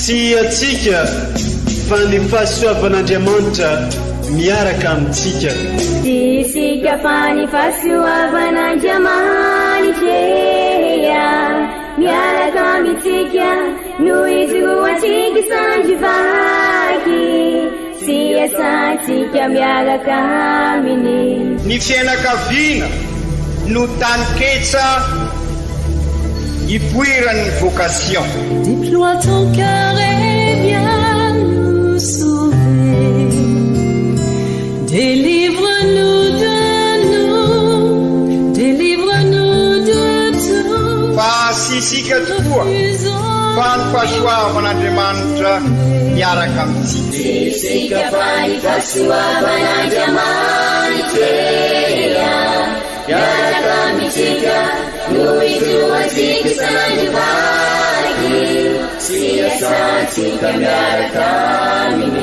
tsy atsika fa ny fahasoavan'Andriamanitra miaraka amintsika. Isika fa ny fahasoavan'Andriamanitra miaraka amintsika noho izy roantsika sandrivaky sy asantsika miaraka aminy. Ny fianakaviana no taniketsa ipoiran'ny vocation. Déploie ton cœur et viens nous sauver. Délivre-nous de tout. Fa sisika tokoa fa ny fahasoavan'Andriamanitra miaraka amintsika. Sisika fa ny fahasoavan'Andriamanitra miaraka amintsika noho izy roantsika sandrivaky sy asantsika miaraka aminy.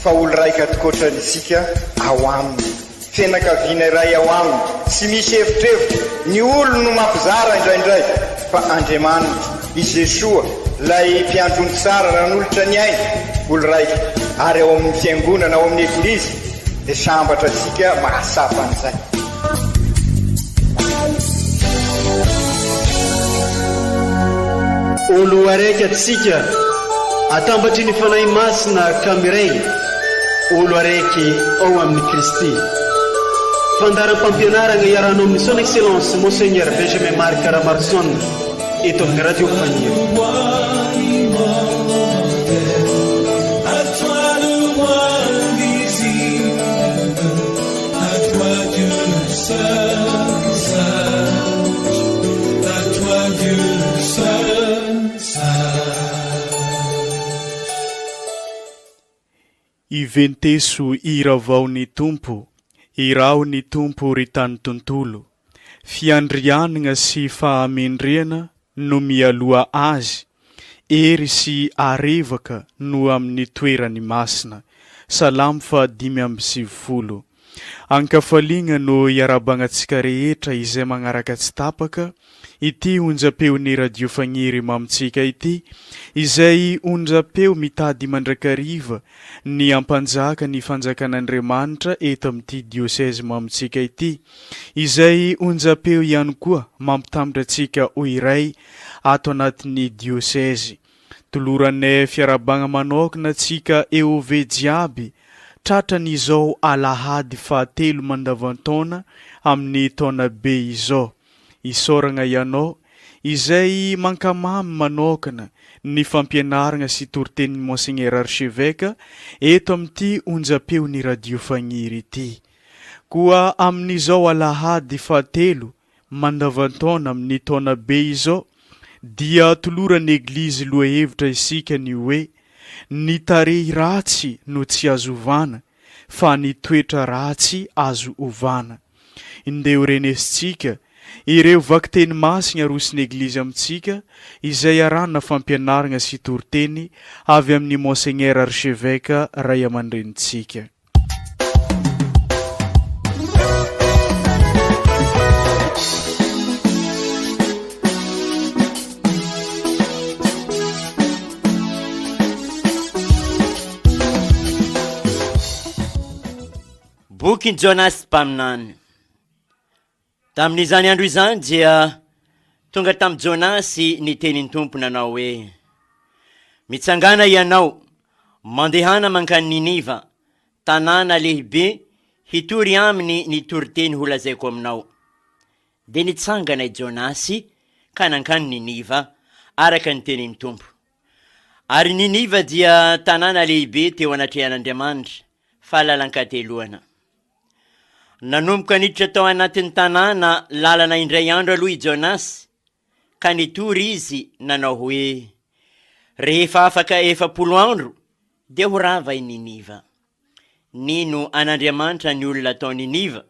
Fa olo raika atokotran'isika ao aminy, fianakaviana iray ao aminy, tsy misy hevitrevitra. Ny olo no mampizara indraindray fa Andriamanitra i Jesoa lay mpiandrony tsara ran'olotra ny aina, olo raika. Ary ao amin'ny fiangonana, ao amin'ny eglizy dia sambatra atsika mahasapa an'izay. Olo araiky atsika atambatry ny fanahy masina ka miray, olo araiky ao amin'ny Kristy. Fandaram-pampianarana iarahanao amin'ny son excellence Monseigneur Benjamin Marc Caramarson eto amin'ny radio Faniry. Iventeso ira vao ny tompo, irao ny tompo ry tany tontolo. Fiandrianana sy fahamendrena no mialoha azy, ery sy arevaka no amin'ny toerany masina. Salamo 5:20. Ankafaliana no iarabanantsika rehetra izay magnaraka tsy tapaka ity onjam-peon'ny radio Faniry mamitsika ity, izay onjam-peo mitady mandrakariva ny ampanjaka ny fanjakan'Andriamanitra eto amin'ity diosèse mamitsika ity, izay onjam-peo ihany koa mampitambatra antsika ho iray ato anatin'ny diosèse. Toloranay fiarabagna manokana antsika EOV jiaby tratran'izao alahady 3 mandavantaona amin'ny taona be izao. Isoragna ianao izay mankamamy manokana ny fampianarana sy toritenin'ny Monseigneur Archevêque eto amin'ity onjam-peon'ny radio Faniry ity. Koa amin'izao alahady 3 mandavantaona amin'ny taona be izao dia toloran'ny eglizy loha hevitra isika ny hoe ny tarehy ratsy no tsy azo ovana fa ny toetra ratsy azo ovana. Indeo renesitsika ireo vakiteny masina arosin'ny eglizy amintsika izay arana fampianarana sy toriteny avy amin'ny Monseigneur Archevêque ray aman-drenitsika. Boky Jonas mpaminany. Tamin'izany andro izany dia tonga tamin'i Jonasy ny tenin'ny tompo nanao hoe: mitsangana ianao mandehana mankany Niniva, tanàna lehibe, hitory aminy ny toriteny ho lazaiko aminao. De nitsangana i Jonasy ka nankany Niniva araka ny tenin'ny tompo. Ary Niniva dia tanàna lehibe teo anatrehan'Andriamanitra, fahalalan-kateloana. Nanomboka niditra tao anatin'ny tanàna lalana indray andro aloha i Jonasy, ka nitory izy nanao hoe: rehefa afaka 4 andro dia ho rava i Niniva. Nino an'Andriamanitra ny olona tao Niniva,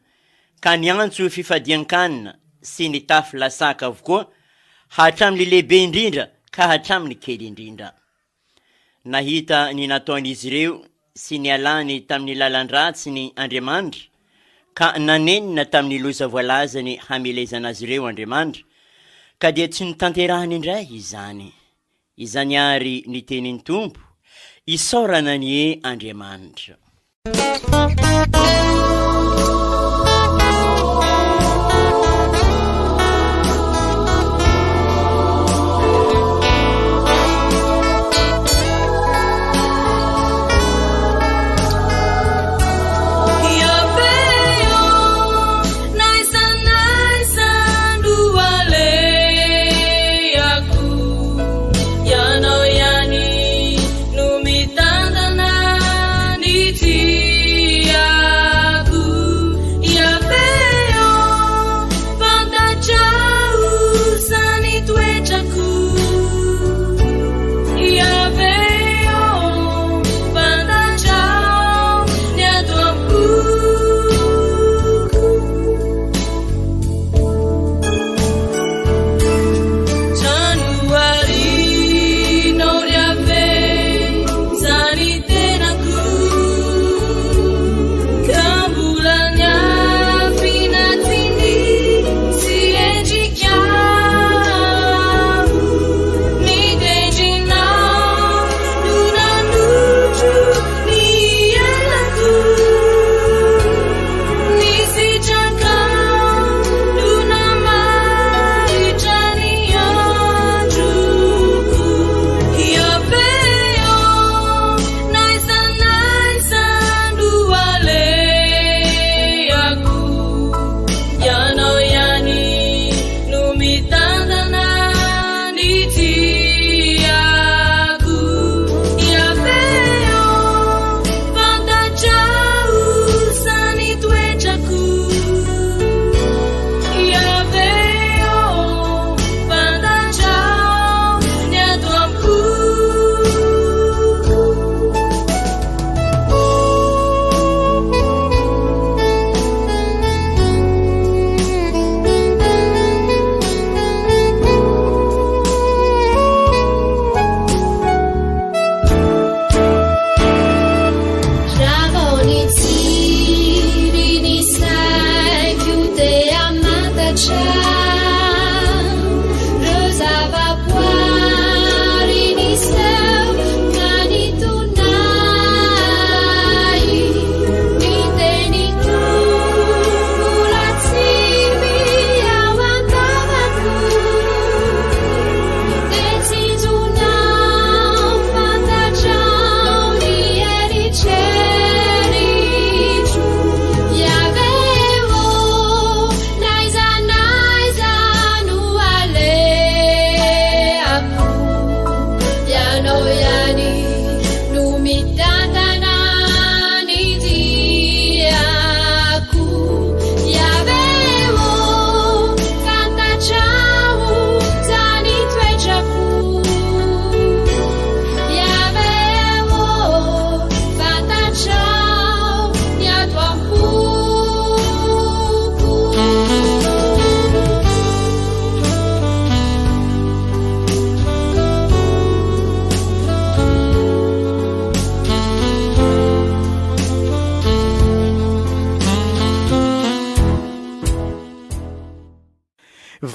ka niantso fifadian-kanina sy ny tafy lasaka avokoa, hatramin'ny lehibe indrindra ka hatramin'ny kely indrindra. Nahita ny nataon'izy ireo sy ny alany tamin'ny lalan-dratsy ny Andriamanitra, ka nanenina tamin'ny loza voalazany hamelezana azy ireo Andriamanitra, ka dia tsy nitanterahany indray izany. Izany ary ny tenin'ny Tompo, isaorana ny Andriamanitra.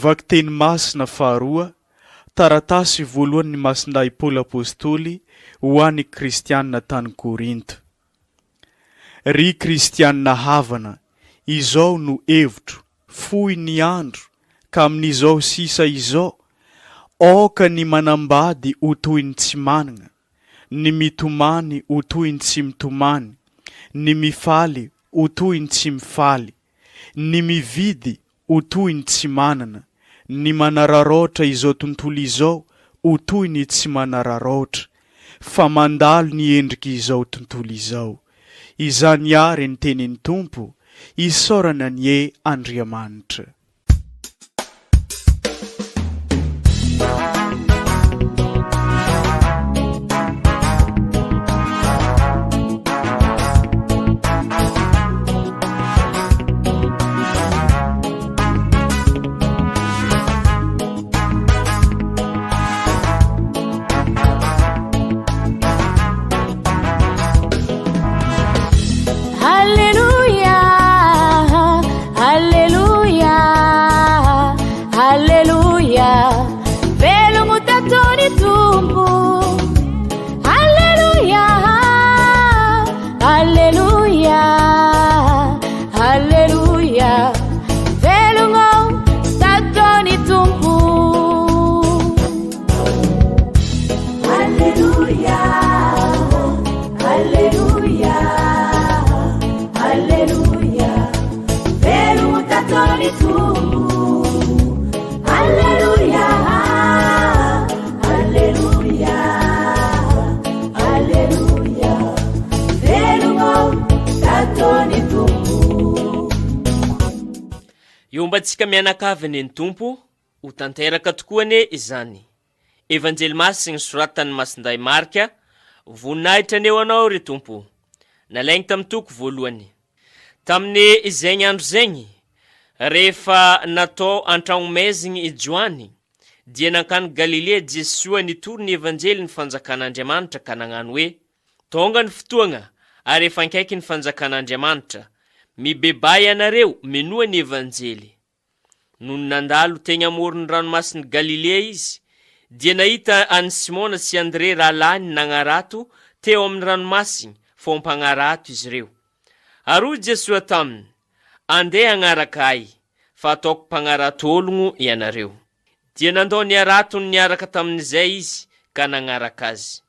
Vaky teny masina faharoa, taratasy voalohan'ny masindahy Paoly apôstôly ho an'ny kristianina tany Korinto. Ry kristianina havana, izao no hevitro, fohy ny andro, ka amin'izao sisa izao, aoka ny manambady ho toy ny tsy manana, ny mitomany ho toy ny tsy mitomany, ny mifaly ho toy ny tsy mifaly, ny mividy ho toy ny tsy manana, ny manararaotra izao tontolo izao ho toy ny tsy manararaotra, fa mandalo ny endriky izao tontolo izao. Izany ary ny tenin'ny Tompo, isaorana ny Andriamanitra. Hallelujah, Iombantsika mianakaviny ny tompo ho tanteraka tokoa ane izany. Evanjely masiny soratany masinday marika, voninahitra aneo anao ry tompo. Nalaigny tamin'ny toko voalohany. Tamin'ny izegny andro zegny, rehefa natao antragnomezigny i Joany, dia nankany Galilea Jesosy nitoro ny evanjely ny fanjakan'Andriamanitra ka nagnano hoe: tonga ny fotoagna ary efa ankaiky ny fanjakan'Andriamanitra. Mibebay anareo menoa ny evanjely. Nohony nandalo tegny amoron'ny ranomasin'ny Galilea izy, dia nahita any Simona sy Andre rahalahy nagnarato teo amin'ny ranomasiny, fô mpagnarato izy reo. Ary Jesosy taminy: andeha agnaraka ahy, fa ataoko mpagnarato ologno ianareo. Dia nandao niaratony niaraka tamin'izay izy ka nagnaraka azy.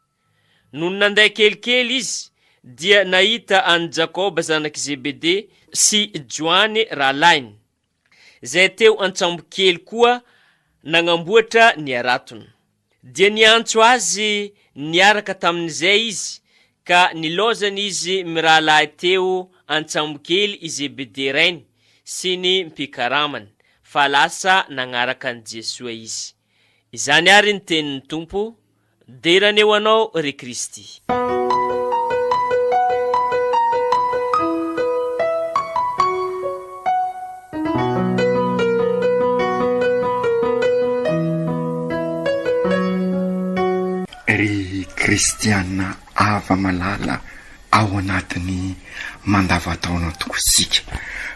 Nohony nanday kelikely izy, dia nahita any Jakoba zanaky Zebede sy Joany rahalainy, zay teo antsambo kely koa nagnamboatra niaratony. Dia niantso azy niaraka tamin'izay izy, ka nilozany izy mirahalahy teo antsambo kely i Zebede rainy sy ny mpikaramany, fa lasa nagnaraka an Jesosy izy. Izany ary ny tenin'ny tompo, deraneo anao ry Kristy. Ry kristiana ava malala ao anatiny mandavataona tokosika,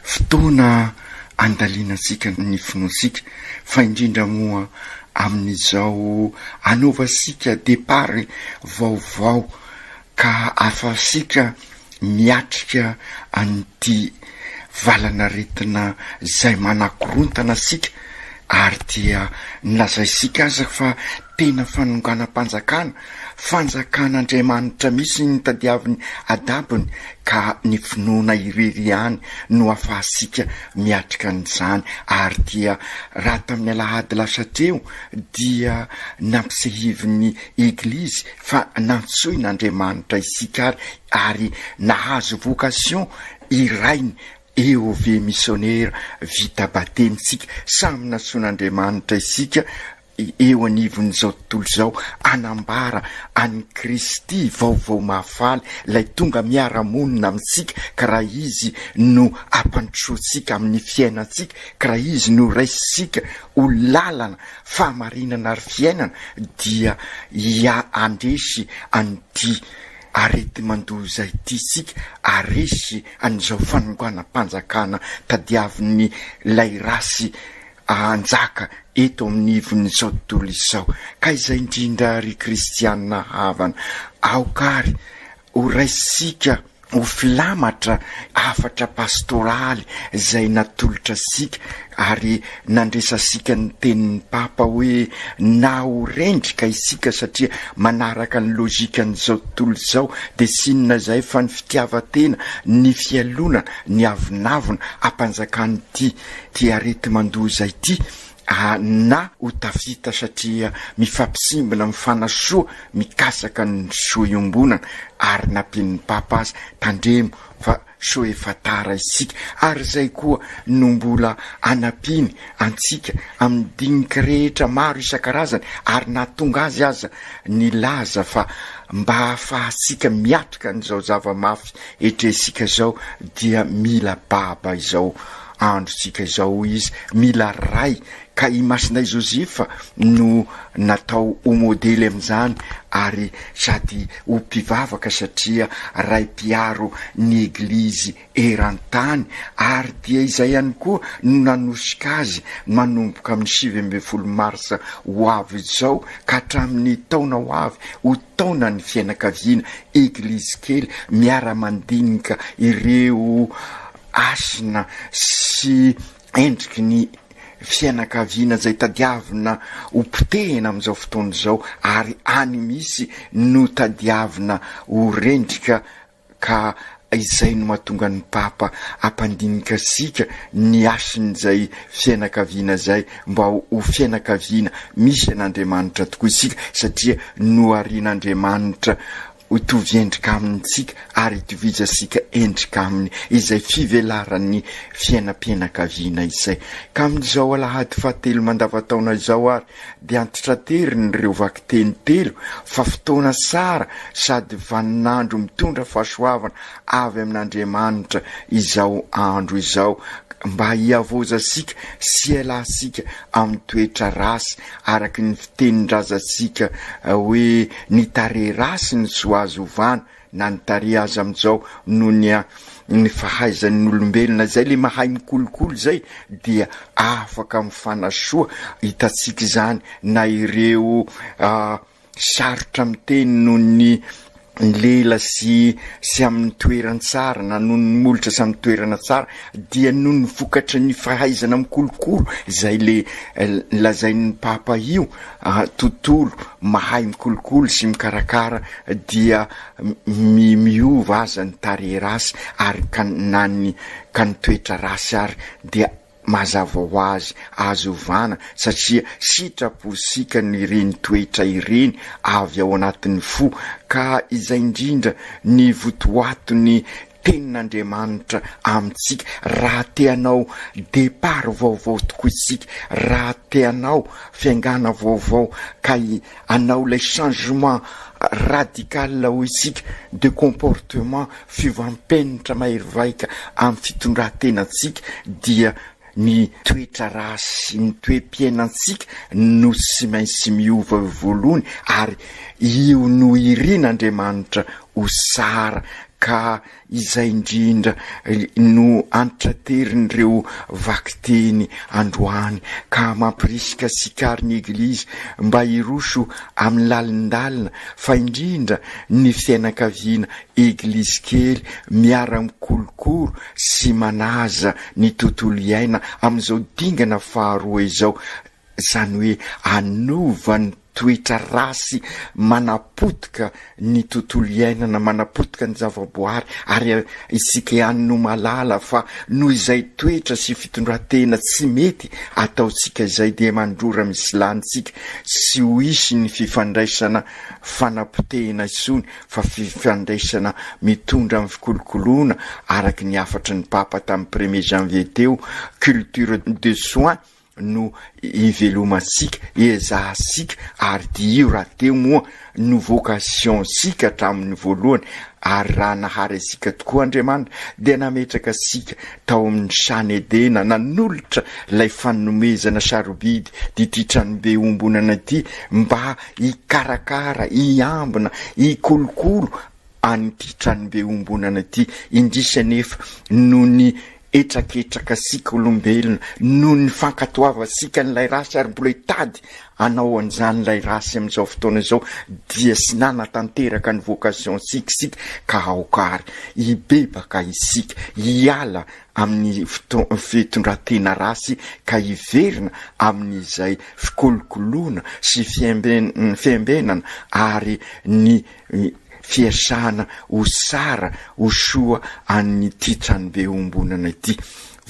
fotoana andalinasika ny finoasika, fa indrindra moa amin'izao anaovasika depart vaovao ka afasika miatrika an'ity valanaretina zay manakorontana sika, ary dia nilazaisika aza fa tena fanonganam-panjakana, fanjakan'Andriamanitra misy ny tadiaviny adabony, ka ny finoana irery ihany no afahasika miatrika an'izany. Ary dia raha tamin'ny alahady lasa teo dia nampisehiviny eglizy fa nantsoin'Andriamanitra isika ary nahazo vocation irainy eo ve missionnaire vita batemisika, samy natsoin'Andriamanitra isika eo anivon'izao tontolo zao, anambara any Kristy vaovao mahafaly, lay tonga miara-monina amintsika, ka raha izy no ampandrosotsika amin'ny fiainatsika, ka raha izy no raisitsika ho lalana fahamarinana ary fiainana, dia andresy an'ity arety mandoza ity sika, aresy an'izao fanonganam-panjakana tadiavin'ny lay rasy anjaka eto amin'ny ivon'izao tontolo izao. Ka izay indrindra ry kristiana havana, aokary ho raisika ho filamatra afatra pastoraly zay natolotra sika, ary nandresasika ny tenin'ny papa hoe na ho rendrika isika satria manaraka ny lojikan'izao tontolo izao, de sinona zay fa ny fitiavatena, ny fialonana, ny avinavina ampanjakan'ity ty arety mandoza ity, na ho tafita satria mifampisimbona mifanasoa mikasaka ny soa iombonana, ary nampian'ny papa azy tandremo fa so efa tara isika. Ary zay koa no mbola anapiny antsika amin'ny dinika rehetra maro isan-karazany, ary nahatonga azy aza nilaza fa mba hafahasika miatrika n'izao zava-mafy etresika zao, dia mila baba izao androsika izao izy, mila ray. Ka i masinday Josefa no natao ho modely amin'izany, ary sady ho mpivavaka satria ray mpiaro ny eglizy eran-tany, ary dia izay ihany koa no nanosika azy manomboka amin'ny 7 marsa ho avy izao ka hatramin'ny taona ho avy ho taona ny fianakaviana eglizy kely miara-mandinika ireo asina sy endriky ny fianakaviana zay tadiavina ho potehina amin'izao fotoana izao, ary any misy no tadiavina ho rendrika ka izay no mahatonga ny papa ampandinika sika ny asin'izay fianakaviana zay mba ho fianakaviana misy an'Andriamanitra tokoa isika satria noarian'Andriamanitra hitovy endrika amintsika ary hitovizasika endrika aminy izay fivelaran'ny fiainam-pianakaviana izay ka amin'izao alahady fahatelo mandavataona izao ary dia antitra teriny ireo vaky teny telo fa fotoana tsara sady vaninandro mitondra fahasoavana avy amin'Andriamanitra izao andro izao mba hiavozasika sy ialasika amin'ny toetra rasy araky ny fitenin-drazasika hoe ny tare rasy ny soazovana na ny tare azy amin'izao no ny fahaizan'ny olombelona zay le mahay mikolokolo zay dia afaka mifanasoa hitatsika zany na ireo sarotra miteny no ny lela sy amin'ny toerana tsara na noho ny molotra sy amin'ny toerana tsara dia noho ny vokatra ny fahaizana mikolokolo zay le lazain'ny papa io tontolo mahay mikolokolo sy mikarakara dia miova aza ny tare rasy ary ka ny toetra rasy ary dia mazava ho azy azovana satria sitraposika ny ireny toetra ireny avy ao anatin'ny fo ka izay indrindra ny votoato ny tenin'Andriamanitra amintsika raha teanao départ vaovao tokoa isika raha teanao fiaingana vaovao ka anao lay changement radical ho isika de comportement fivampenitra mahery-vaika amin'ny fitondran-tenantsika dia ny toetra rasy ny toe-piainantsika no sy maintsy miova voalohany ary io no irian'Andriamanitra ho sara ka izay indrindra no antitra terin'ireo vakiteny androany ka mampirisika sikary ny eglizy mba hiroso amin'ny lalindalina fa indrindra ny fianakaviana eglizy kely miara mikolokolo sy manaza ny tontolo iaina amin'izao dingana faharoa izao zany hoe anova ny toetra rasy manapotika ny tontolo iainana manapotika ny zavaboary ary isika ihany no malala fa noho izay toetra sy fitondran-tena tsy mety ataotsika izay dia mandrora misy lanitsika sy ho isy ny fifandraisana fanapotehina isony fa fifandraisana mitondra amin'ny fikolokoloana araky ny afatra ny papa tamin'ny 1er janvier teo culture de soins no ivelomasika ezahasika ary dio raha teo moa no vocation sika hatramin'ny voalohany ary raha nahary asika tokoa Andriamanitra dia nametraka asika tao amin'ny Sany Edena nanolotra lay fanomezana sarobidy ity tranobe ombonana ity mba hikarakara hiambina hikolokolo an'ity tranobe ombonana ity indrisanefa no ny etraketraka sika olombelona noho ny fankatoava sika n'ilay rasy ary mbola hitady anao an'izany lay rasy amin'izao fotoana izao dia sy nanatanteraka ny vocation sikisika ka aokary hibebaka isika hiala amin'ny fitondran-tena rasy ka hiverina amin'izay fikolokoloana sy fiambenana ary ny fiasana ho sara ho soa an'ny ity tranobe ombonana ity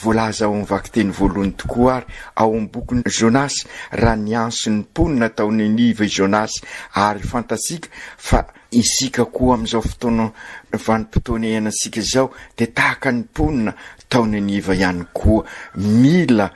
voalaza ao amin'ny vakiteny voalohany tokoa ary ao amin'ny boky Jonas raha ny anso ny mponina tao Ninive Jonas ary fantasika fa isika koa amin'izao fotoana vanim-potoana iainantsika izao dia tahaka ny mponina tao Ninive ihany koa mila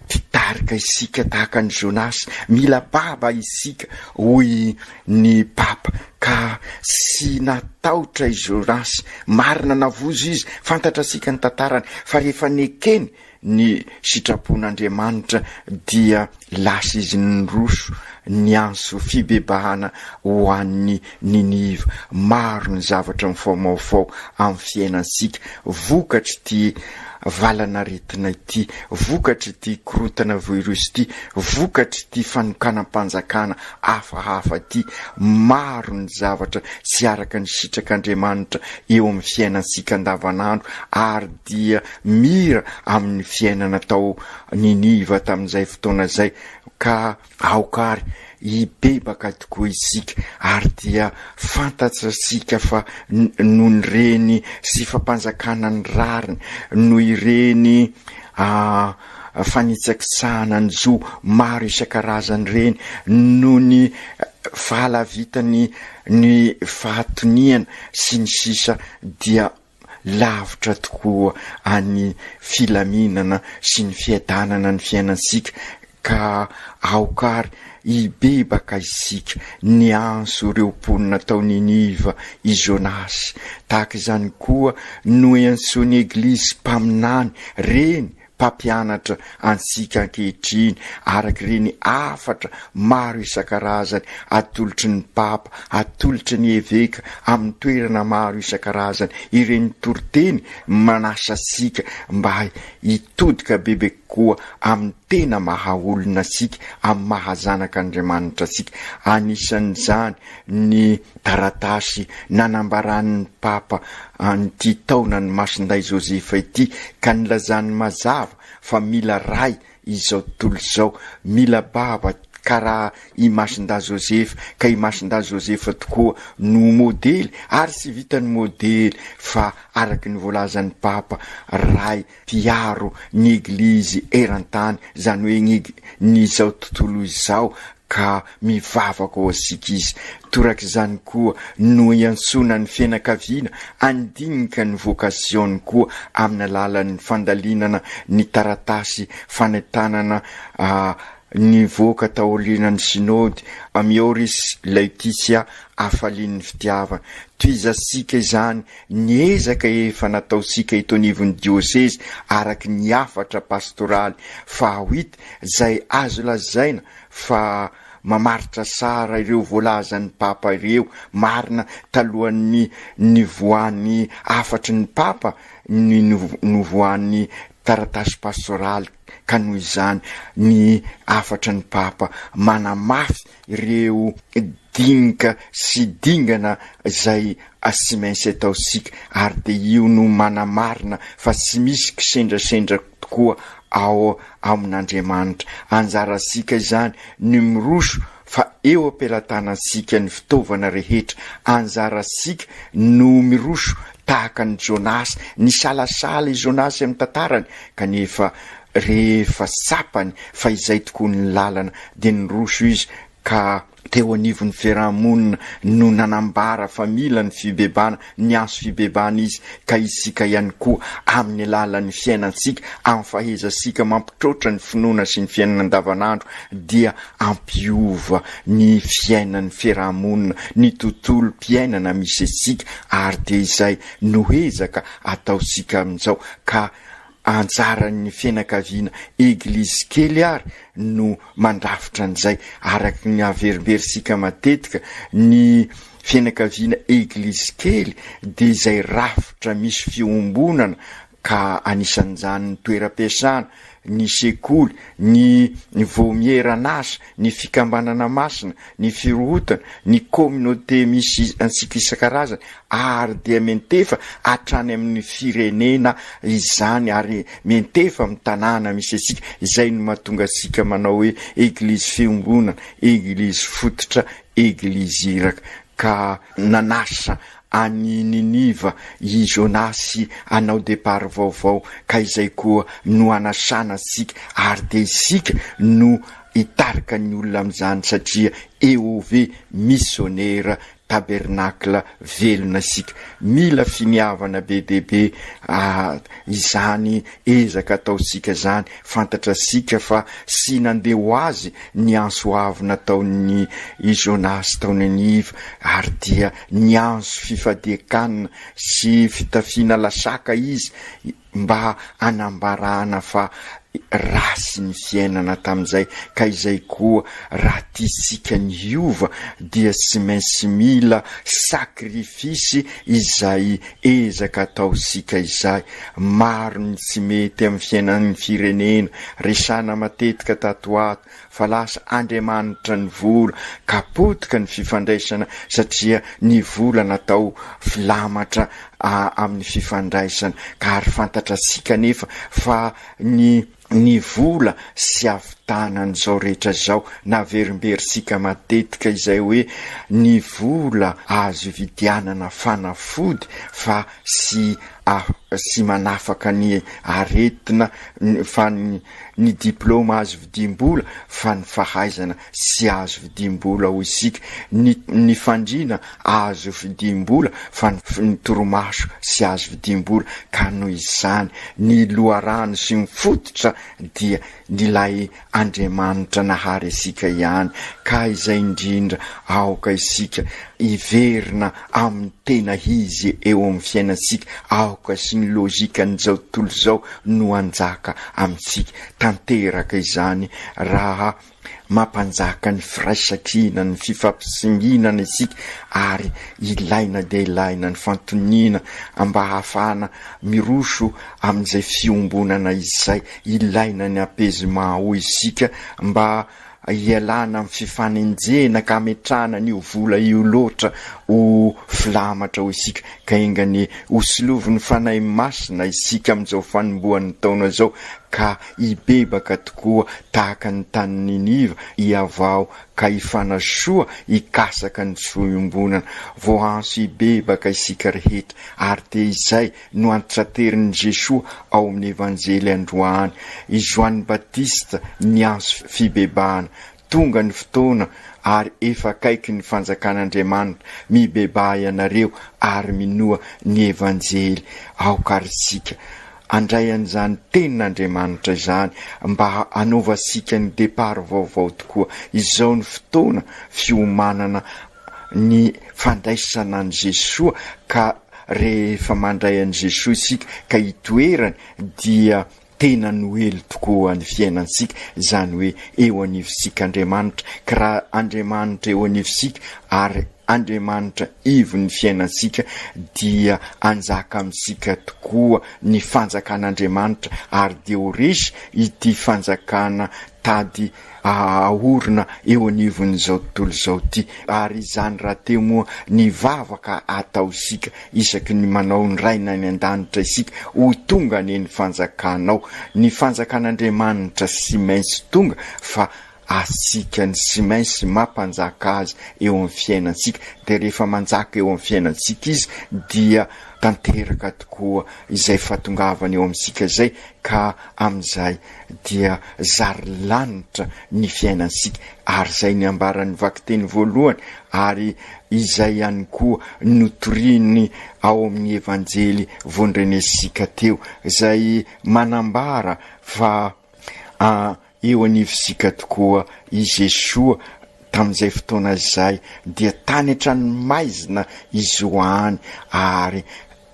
pitarika isika tahaka ny Jonas mila baba isika hoy ny papa ka sy nataotra i Jonas marina navozo izy fantatra sika ny tantarany fa rehefa nekeny ny sitrapon'Andriamanitra dia lasa izy nyroso ny anso fibebahana ho an'ny Ninive maro ny zavatra mifaomaofao amin'ny fiainansika vokatra ity valana retina ity vokatra ity korotana virus ity vokatra ity fanokanam-panjakana hafahafa ity maro ny zavatra sy araka ny sitrak'Andriamanitra eo amin'ny fiainansika andavanandro ary dia mira amin'ny fiainana tao Ninive tamin'izay fotoana zay ka aokary ibebaka tokoa isika ary dia fantatsasika fa noho ny reny sy fampanjakana ny rariny noho ireny fanitsakisahana ny zo maro isan-karazany reny noho ny fahalavitany ny fahatoniana sy ny sisa dia lavitra tokoa any filaminana sy ny fiadanana ny fiainansika ka aokary ibebaka isika ny anso reo mponina tao Niniva i Jonasy tahaka izany koa no iantsony eglizy mpaminany reny mpampianatra ansika ankehitriny araka ireny afatra maro isan-karazany atolotry ny papa atolotry ny eveka amin'ny toerana maro isan-karazany ireny toriteny manasa sika mba hitodika bebe koa amin'ny tena mahaolona sika amin'ny mahazanak'Andriamanitra sika anisan'izany ny taratasy nanambaran'ny papa an'ity taona ny masinday Josefa ity ka nilazany mazava fa mila ray izao tontolo izao mila baba karaha i masinda Josefa ka i masinda Josefa tokoa no modely ary sy vitany modely fa araky ny voalazan'ny papa ray mpiaro ny eglizy erantany zany hoe ny izao tontolo izao ka mivavaka ao asika izy torak' izany koa no iantsona ny fianakaviana andinika ny vokasion koa amin'ny alalan'ny fandalinana ny taratasy fanentanana ny voka taorinan'ny synody Amioris Laetitia afalian'ny fitiavana toizasika izany niezaka efa nataosika eto anivon'ny dioseze araky ny afatra pastoraly fahawita zay azo lazaina fa mamaritra sara ireo voalazan'ny papa ireo marina talohan'ny nivoan'ny afatry ny papa ny nivoan'ny taratasy pastoraly ka noho izany ny afatra ny papa manamafy ireo dinika sy dingana zay sy maintsy ataosika ary de io no manamarina fa tsy misy kisendrasendra tokoa ao amin'Andriamanitra anjarasika izany ny miroso fa eo ampelantanasika ny fitaovana rehetra anjarasika no miroso tahaka ny Jonasy ny salasala i Jonasy amin'ny tantarany kanefa rehefa sapany fa izay tokoa ny lalana de ny roso izy ka teo anivon'ny fiarahamonina no nanambara fa mila ny fibebana ny anso fibebana izy ka isika ihany koa amin'ny alalan'ny fiainansika amin'ny fahezasika mampitrotra ny finoana sy ny fiainana andavanandro dia ampiova ny fiainan'ny fiarahamonina ny tontolo mpiainana misy asika ary de izay nohezaka ataosika amin'izao ka anjaran'ny fianakaviana eglizy kely ary no mandrafitra an'izay araky ny averiberisika matetika ny fianakaviana eglizy kely de izay rafitra misy fiombonana ka anisan'izany ny toeram-piasana ny sekoly ny vomieranasa ny fikambanana masina ny firohotana ny communauté misy ansika isan-karazany ary dia mentefa hatrany amin'ny firenena izany ary mentefa amin'ny tanàna misy asika izay no mahatonga asika manao hoe eglizy fiombonana eglizy fototra eglizy iraka ka nanasa any Niniva i Jonasy anao depart vaovao ka izay koa no anasana sika ary de isika no hitarika ny olona amin'izany satria EOV missionnaire tabernacle velona sika mila finiavana be dehibe izany ezaka ataosika zany fantatra sika fa sy nandeha ho azy ny anso avy nataon'ny Jonasy tao Niniva ary dia ny anso fifadiakanina sy fitafiana lasaka izy mba anambarana fa rasy ny fiainana tamin'izay ka izay koa raha tiasika ny hiova dia sy maintsy mila sakrifisy izay ezaka ataosika izay maro ny tsy mety amin'ny fiainan'ny firenena resana matetika tatoato fa lasa Andriamanitra ny vola kapotika ny fifandraisana satria ny vola natao filamatra amin'ny fifandraisana ka ary fantatra sika nefa fa ny vola sy avy ahitana an'izao rehetra zao naverimberisika matetika izay hoe ny vola azo vidianana fanafody fa sy manafaka ny aretina fa ny diplôma azo vidim-bola fa ny fahaizana sy azo vidim-bola ho isika, ny fandrina azo vidim-bola fa ny toromaso sy azo vidim-bola. Ka noho izany ny loharano sy ny fototra dia nilay Andriamanitra nahary isika ihany. Ka izay indrindra aoka isika iverina amin'ny tena izy eo amin'ny fiainantsika, aoka sy ny lôjika n'izao tontolo zao no anjaka amintsika. Tanteraka izany raha mampanjaka ny firaisan-kina, ny fifampisinginana isika, ary ilaina dia ilaina ny fantoniana mba hahafahana miroso amin'izay fiombonana izay. Ilaina ny apezima ho isika mba ialana amin'ny fifanenjena ka ametrahana n'io vola io loatra ho filamatra ho isika. Ka ingany hosolovin'ny fanahy masina isika amin'izao fanombohan'ny taona zao, ka ibebaka tokoa tahaka ny tany Niniva iavao ka ifanasoa ikasaka ny fiombonana. Voanso ibebaka isika rehetra, ary te izay no antitraterin'i Jesoa ao amin'ny evanjely androany. I Joany Batista niazo fibebahana, tonga ny fotoana ary efa akaiky ny fanjakan'Andriamanitra mibeba ianareo ary minoa ny evanjely. Aokarisika andray an'izany tenin'Andriamanitra izany mba anaova sika ny depart vaovao tokoa. Izao ny fotoana fiomanana ny fandraisana an' Jesoa, ka rehefa mandray an' Jesoa isika ka itoerany dia tena noely tokoa ny fiainansika, izany hoe eo anivosika Andriamanitra. Ka raha Andriamanitra eo anivosika ary Andriamanitra ivo ny fiainansika dia anjaka amintsika tokoa ny fanjakan'Andriamanitra, ary dia ho resy ity fanjakana tady ahorona eo anivon'izao tontolo zao ty. Ary izany raha teo moa ny vavaka ataosika isaky ny manao ny raina ny an-danitra isika ho tonga ny fanjakanao. Ny fanjakan'Andriamanitra sy mainsy tonga, fa asika ny sy mainsy mampanjaka azy eo amin'ny fiainansika. De rehefa manjaka eo amin'ny fiainansika izy dia tanteraka tokoa izay fatongavany eo amintsika zay, ka amin'izay dia zary lanitra ny fiainansika. Ary zay ny ambaran'ny vakiteny voalohany, ary izay ihany koa notoriny ao amin'ny evanjely vonrenesika teo, zay manambara fa eo anivosika tokoa i Jesoa tamin'izay fotoana izay dia tany an-tranomaizina izy hoany, ary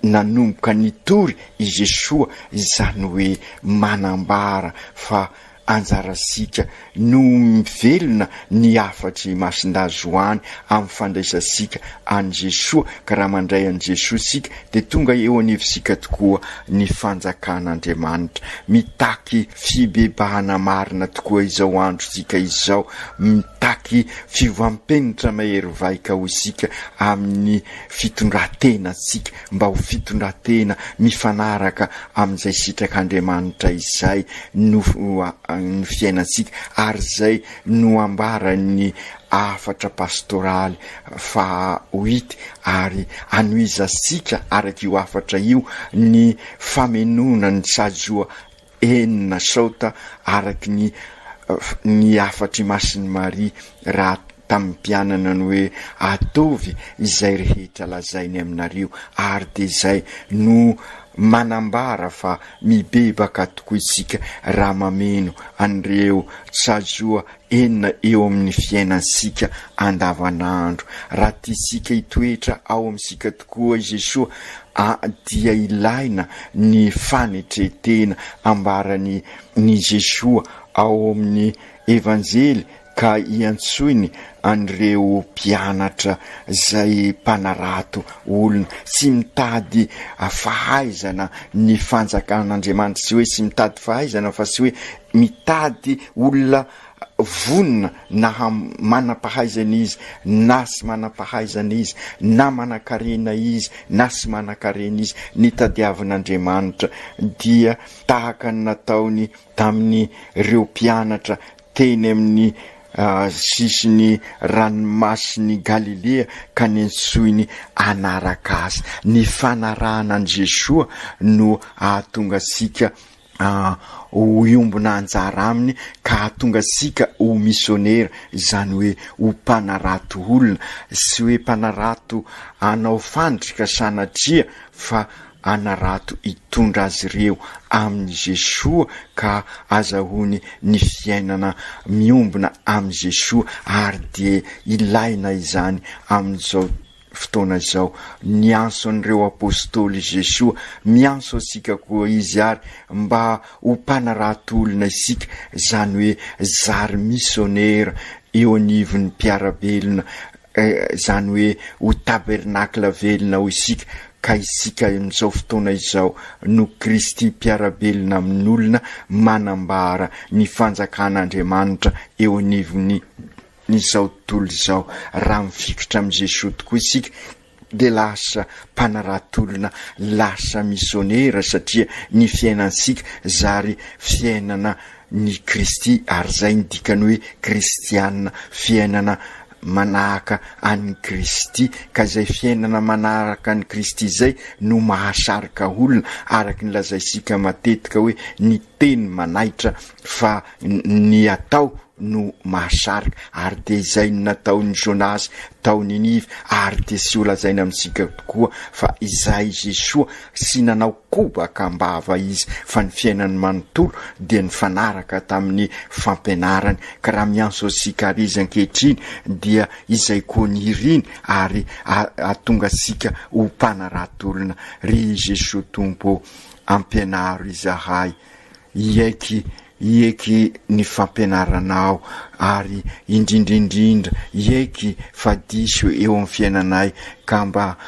nanomboka nitory i Jesoa, izany hoe manambara fa anjarasika no mivelona ny afatry masindazo hoany amin'ny fandraisasika an' Jesoa. Ka raha mandray an' Jesoa sika de tonga eo anivosika tokoa ny fanjakan'Andriamanitra. Mitaky fibebahana marina tokoa izao andro sika izao, mitaky fivampenitra mahery vaika ho isika amin'ny fitondratena sika, mba ho fitondratena mifanaraka amin'izay sitrak'Andriamanitra izay no ny fiainansika. Ary zay no ambara ny afatra pastoraly fa 8, ary anoizasika araky io afatra io ny famenona ny sajoa 9 saota araky ny afatry masin'ny Maria, raha tamin'ny mpianana ny hoe atovy izay rehetra lazainy aminareo. Ary de zay no manambara fa mibebaka tokoa isika raha mameno an'ireo sajoa 9 eo amin'ny fiainansika andavanandro. Raha tisika hitoetra ao amintsika tokoa i Jesoa dia ilaina ny fanetretena ambarany ny Jesoa ao amin'ny evanjely, ka iantsoiny an'ireo mpianatra zay mpanarato olona, sy mitady fahaizana ny fanjakan'Andriamanitra, sy hoe sy mitady fahaizana fa sy hoe mitady olona vonina na manampahaizana izy na sy manampahaizana izy, na manakarena izy na sy manakarena izy. Ny tadiavan'Andriamanitra dia tahaka ny nataony tamin'ny ireo mpianatra teny amin'ny sisiny ranomasiny Galilea ka nensoiny anaraka azy. Ny fanarahana an Jesoa no ahatonga sika ho iombona anjara aminy ka ahatonga sika ho misionera, izany hoe ho mpanarato olona, sy hoe mpanarato anao fandrika sanatria fa anarato hitondra azy ireo amin'ny Jesoa ka azahoany ny fiainana miombona amin'ny Jesoa, ary de ilaina izany amin'izao fotoana izao. Mianso an'ireo apôstôly Jesoa, mianso asika koa izy ary mba ho mpanarato olona isika, izany hoe zary misionera eo anivon'ny mpiarabelona, izany hoe ho tabernakla velona ho isika, ka isika amin'izao fotoana izao no Kristy mpiarabelona amin'olona, manambara ny fanjakan'Andriamanitra eo anivon'ny n'izao tontolo izao. Raha mifikitra amin'ny Jesoa tokoa isika de lasa mpanaratolona, lasa misionera, satria ny fiainansika zary fiainana ny Kristy, ary zay ny dikany hoe kristianina, fiainana manahaka an'i Kristy. Ka zay fiainana manahaka an'i Kristy zay no mahasarika olona, araky ny lazaisika matetika hoe ny teny manaitra fa ny atao no mahasarika, ary de izay no nataon'ny Jonas tao Ninive, ary de sy ho lazaina amintsika tokoa fa izay Jesoa sy nanao kobaka mbava izy, fa ny fiainany manontolo dia ny fanaraka tamin'ny fampianarany. Ka raha mianso asika ary izy ankehitriny dia izay koa ny iriny, ary atonga sika ho mpanarato-olona. Ry Jesoa Tompo, ampianaro izahay, ieky ny fampianaranao, ary indrindrindrindra ieky fadiso eo amin'ny fiainanay, ka mba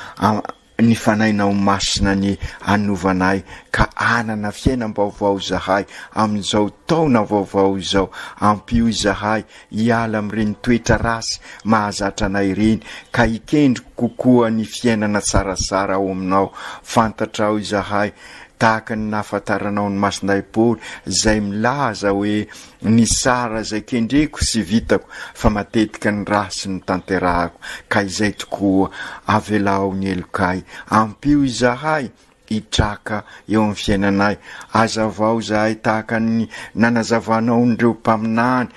ny fanainao masina ny anovanay, ka anana fiainam-baovao zahay amin'izao taona vaovao izao. Ampio izahay hiala amin'ireny toetra rasy mahazatra anay ireny, ka hikendry kokoa ny fiainana tsaratsara ao aminao. Fantatrao izahay tahaka ny nafantaranao ny masinday Paoly, zay milaza hoe ny sara zay kendreko sy vitako, fa matetika ny rasy ny tanterahako, ka izay tokoa avelao ny elokay. Ampio izahay hitraka eo amin'ny fiainanay, azavao zahay tahaka ny nanazavanao n'ireo mpaminany,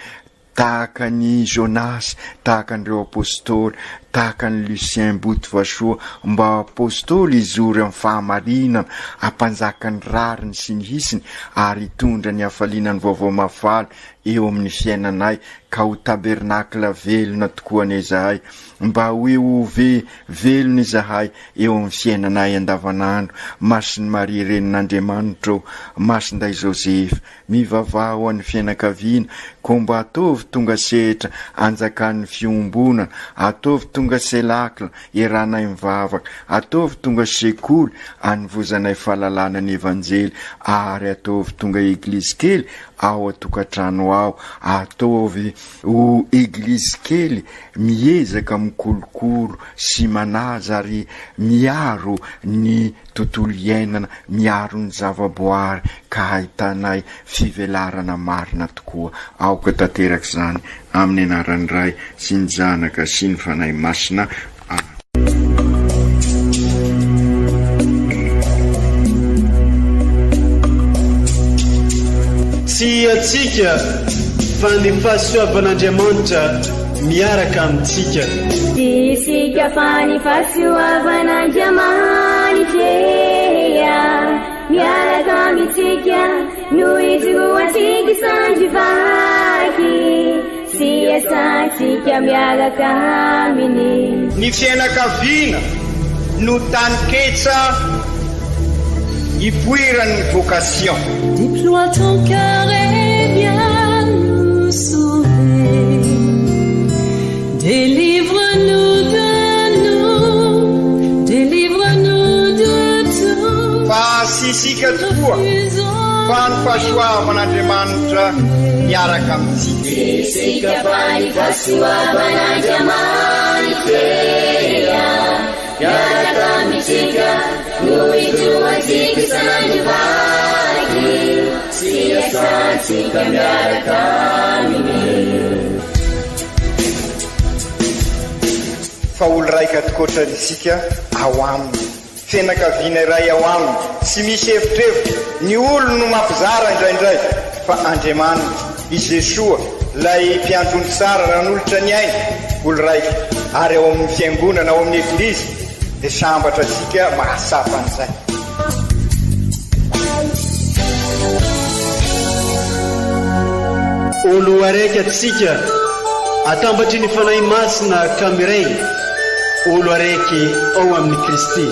tahaka ny Jonas, tahaka n'ireo apôstôly, tahaka ny Lucien Botovasoa, mba apôstôly izory amin'ny fahamarinana, ampanjaka ny rariny sy ny hisiny, ary hitondra ny hafalinany vaovao mafaly eo amin'ny fiainanay, ka ho tabernakla velona tokoa ny izahay, mba hoe ho velona izahay eo amin'ny fiainanay andavanandro. Masiny Maria renin'Andriamanitra, masinday Joseph, mivavaho an'ny fianakaviana, ko mba ataovy tonga sehatra anjakan'ny fiombonana, ataovy tonga selakla iranay mivavaka, ataovy tonga sekoly anivozanay fahalalana ny evanjely, ary ataovy tonga eglizy kely ao atokantrano ao, ataovy ho eglizy kely miezaka mikolokolo sy manaja ary miaro ny tontolo iainana, miaro ny zavaboary, ka hahitanay fivelarana marina tokoa. Aoka tanteraka izany amin'ny anaran'ny Ray sy ny Zanaka sy ny Fanahy Masina. Tsy atsika fa ny fahasoavan'Andriamanitra miaraka amintsika. Isika fa ny fahasoavan'Andriamanitra miaraka amintsika, no izoatsika sandrivaky, sy asantsika miaraka aminy. Ny fianakaviana no taniketsa ipoiran'ny vocation. Déploie ton cœur et viens nous sauver. Délivre-nous de tout. Fa sisika tokoa fa ny fahasoavan'Andriamanitra miaraka amintsika. Sisika fa ny fahasoavan'Andriamanitra miaraka amintsika, no izoatsika sandrivaky, sy siasantsika miaraka aminy. Fa olo raika tokoatrantsika ao aminy, fianakaviana iray ao aminy, tsy misy hevitrevitra. Ny olo no mampizara indraindray, fa Andriamanitra i Jesoa lay mpiandrony tsara nanolotra ny aina, olo raika. Ary ao amin'ny fiangonana, ao amin'ny eglizy, dia sambatra atsika mahasapa an'izay. Olo araiky atsika atambatry ny fanahy masina kamiray, olo araiky ao amin'ny Kristy.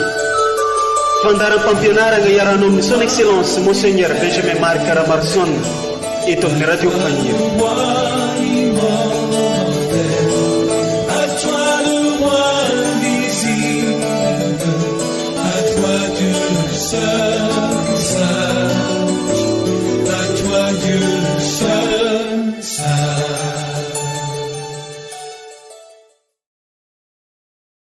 Fandaram-pampianarana iarahana amin'ny son excellence Monseigneur Benjamin Marc Caramarson eto amin'ny radio Faniro. À toi le roi invisible, à toi Dieu seul.